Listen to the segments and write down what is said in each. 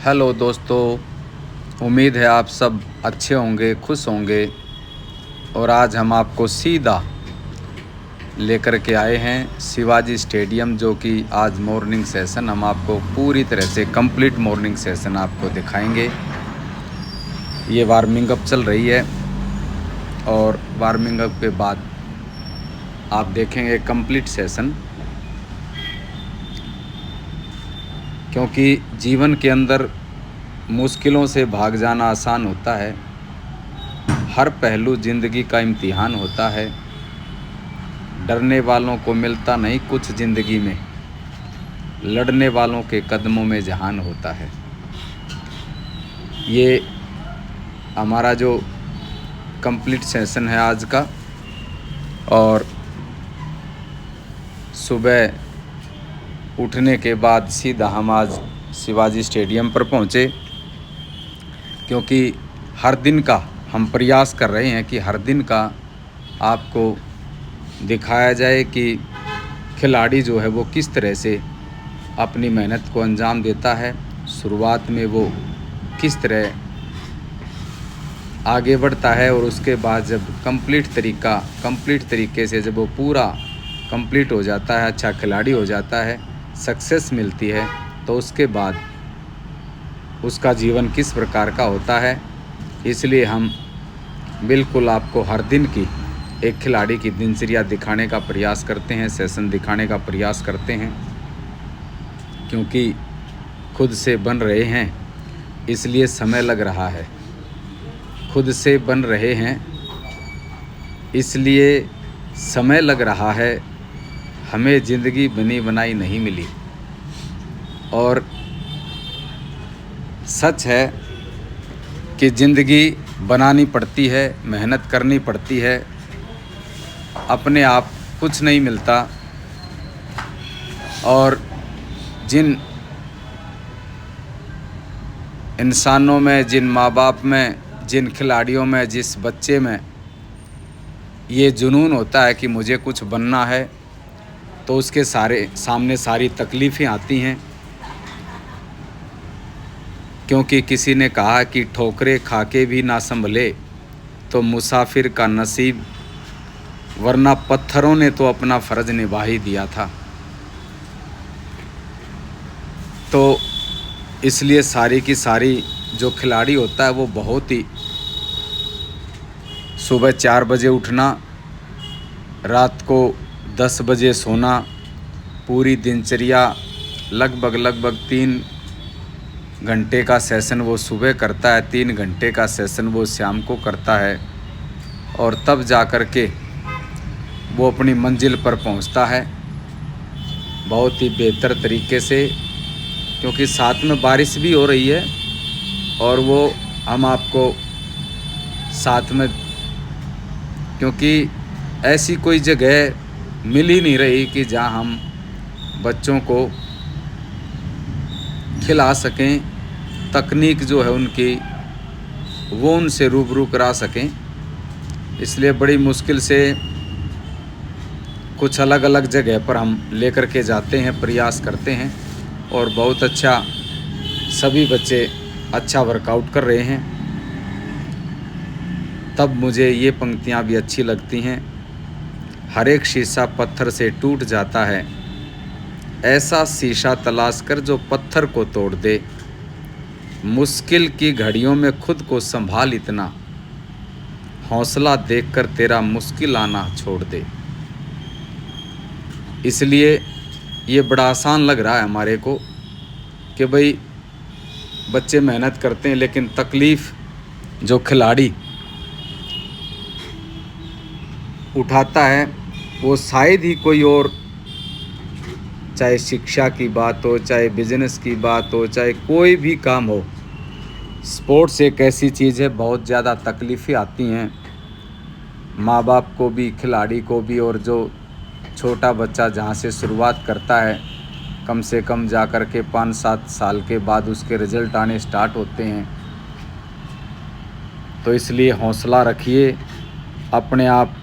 Hello दोस्तों, उम्मीद है आप सब अच्छे होंगे, खुश होंगे। और आज हम आपको सीधा लेकर के आए हैं शिवाजी स्टेडियम, जो कि आज मॉर्निंग सेशन हम आपको पूरी तरह से कंप्लीट मॉर्निंग सेशन आपको दिखाएंगे। ये वार्मिंग अप चल रही है और वार्मिंग अप के बाद आप देखेंगे कंप्लीट सेशन, क्योंकि जीवन के अंदर मुश्किलों से भाग जाना आसान होता है। हर पहलू ज़िंदगी का इम्तिहान होता है। डरने वालों को मिलता नहीं कुछ ज़िंदगी में, लड़ने वालों के कदमों में जहान होता है। ये हमारा जो कंप्लीट सेशन है आज का। और सुबह उठने के बाद सीधा हम आज शिवाजी स्टेडियम पर पहुँचे, क्योंकि हर दिन का हम प्रयास कर रहे हैं कि हर दिन का आपको दिखाया जाए कि खिलाड़ी जो है वो किस तरह से अपनी मेहनत को अंजाम देता है। शुरुआत में वो किस तरह आगे बढ़ता है और उसके बाद जब कंप्लीट तरीके से जब वो पूरा कंप्लीट हो जाता है, अच्छा खिलाड़ी हो जाता है, सक्सेस मिलती है, तो उसके बाद उसका जीवन किस प्रकार का होता है। इसलिए हम बिल्कुल आपको हर दिन की एक खिलाड़ी की दिनचर्या दिखाने का प्रयास करते हैं, सेशन दिखाने का प्रयास करते हैं, क्योंकि खुद से बन रहे हैं इसलिए समय लग रहा है। खुद से बन रहे हैं इसलिए समय लग रहा है। हमें ज़िंदगी बनी बनाई नहीं मिली। और सच है कि ज़िंदगी बनानी पड़ती है, मेहनत करनी पड़ती है। अपने आप कुछ नहीं मिलता। और जिन इंसानों में, जिन माँ बाप में, जिन खिलाड़ियों में, जिस बच्चे में ये जुनून होता है कि मुझे कुछ बनना है, तो उसके सामने सारी तकलीफ़ें आती हैं। क्योंकि किसी ने कहा कि ठोकरें खा के भी ना संभले तो मुसाफिर का नसीब, वरना पत्थरों ने तो अपना फ़र्ज निभा ही दिया था। तो इसलिए सारी की सारी जो खिलाड़ी होता है वो बहुत ही सुबह 4 बजे उठना, रात को 10 बजे सोना, पूरी दिनचर्या लगभग 3 घंटे का सेशन वो सुबह करता है, 3 घंटे का सेशन वो शाम को करता है, और तब जा कर के वो अपनी मंजिल पर पहुंचता है बहुत ही बेहतर तरीके से। क्योंकि साथ में बारिश भी हो रही है और वो हम आपको साथ में, क्योंकि ऐसी कोई जगह मिल ही नहीं रही कि जहां हम बच्चों को खिला सकें, तकनीक जो है उनकी वो उनसे रूबरू करा सकें। इसलिए बड़ी मुश्किल से कुछ अलग अलग जगह पर हम लेकर के जाते हैं, प्रयास करते हैं, और बहुत अच्छा सभी बच्चे अच्छा वर्कआउट कर रहे हैं। तब मुझे ये पंक्तियाँ भी अच्छी लगती हैं, हर एक शीशा पत्थर से टूट जाता है, ऐसा शीशा तलाश कर जो पत्थर को तोड़ दे, मुश्किल की घड़ियों में खुद को संभाल इतना, हौसला देखकर तेरा मुश्किल आना छोड़ दे। इसलिए ये बड़ा आसान लग रहा है हमारे को कि भाई बच्चे मेहनत करते हैं, लेकिन तकलीफ़ जो खिलाड़ी उठाता है वो शायद ही कोई और, चाहे शिक्षा की बात हो, चाहे बिजनेस की बात हो, चाहे कोई भी काम हो, स्पोर्ट्स एक ऐसी चीज़ है, बहुत ज़्यादा तकलीफ़ें आती हैं माँ बाप को भी, खिलाड़ी को भी। और जो छोटा बच्चा जहाँ से शुरुआत करता है, कम से कम जा कर के 5-7 साल के बाद उसके रिज़ल्ट आने स्टार्ट होते हैं। तो इसलिए हौसला रखिए, अपने आप,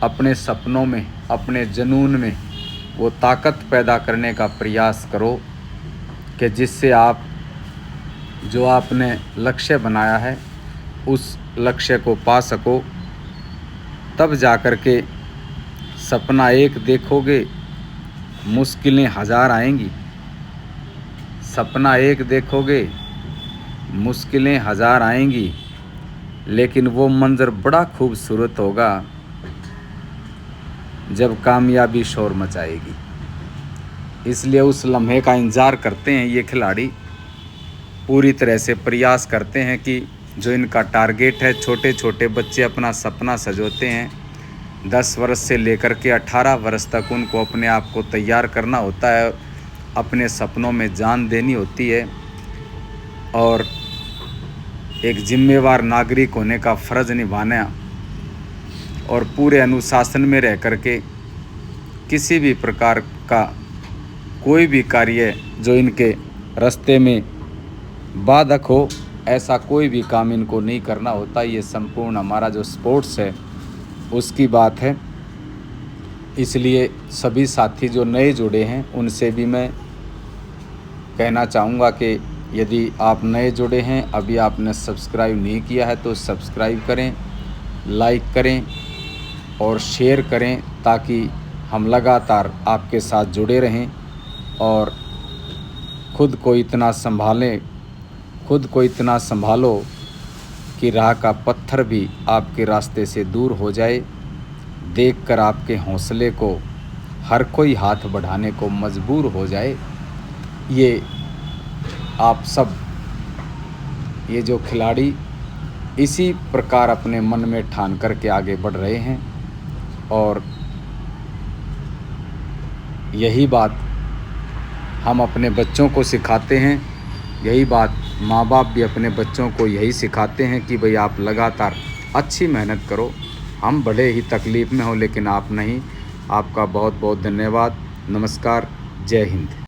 अपने सपनों में, अपने जुनून में वो ताकत पैदा करने का प्रयास करो कि जिससे आप जो आपने लक्ष्य बनाया है उस लक्ष्य को पा सको। तब जाकर के सपना एक देखोगे, मुश्किलें हज़ार आएंगी। सपना एक देखोगे, मुश्किलें हज़ार आएंगी, लेकिन वो मंज़र बड़ा खूबसूरत होगा जब कामयाबी शोर मचाएगी। इसलिए उस लम्हे का इंतज़ार करते हैं ये खिलाड़ी, पूरी तरह से प्रयास करते हैं कि जो इनका टारगेट है। छोटे छोटे बच्चे अपना सपना सजोते हैं। 10 वर्ष से लेकर के 18 वर्ष तक उनको अपने आप को तैयार करना होता है, अपने सपनों में जान देनी होती है और एक जिम्मेवार नागरिक होने का फ़र्ज़ निभाना और पूरे अनुशासन में रह कर के किसी भी प्रकार का कोई भी कार्य जो इनके रास्ते में बाधक हो, ऐसा कोई भी काम इनको नहीं करना होता। ये संपूर्ण हमारा जो स्पोर्ट्स है उसकी बात है। इसलिए सभी साथी जो नए जुड़े हैं उनसे भी मैं कहना चाहूँगा कि यदि आप नए जुड़े हैं, अभी आपने सब्सक्राइब नहीं किया है तो सब्सक्राइब करें, लाइक करें और शेयर करें, ताकि हम लगातार आपके साथ जुड़े रहें और खुद को इतना संभालो कि राह का पत्थर भी आपके रास्ते से दूर हो जाए। देखकर आपके हौसले को हर कोई हाथ बढ़ाने को मजबूर हो जाए। ये आप सब, ये जो खिलाड़ी इसी प्रकार अपने मन में ठान करके आगे बढ़ रहे हैं और यही बात हम अपने बच्चों को सिखाते हैं। यही बात माँ बाप भी अपने बच्चों को यही सिखाते हैं कि भाई आप लगातार अच्छी मेहनत करो। हम भले ही तकलीफ़ में हो लेकिन आप नहीं। आपका बहुत बहुत धन्यवाद। नमस्कार। जय हिंद।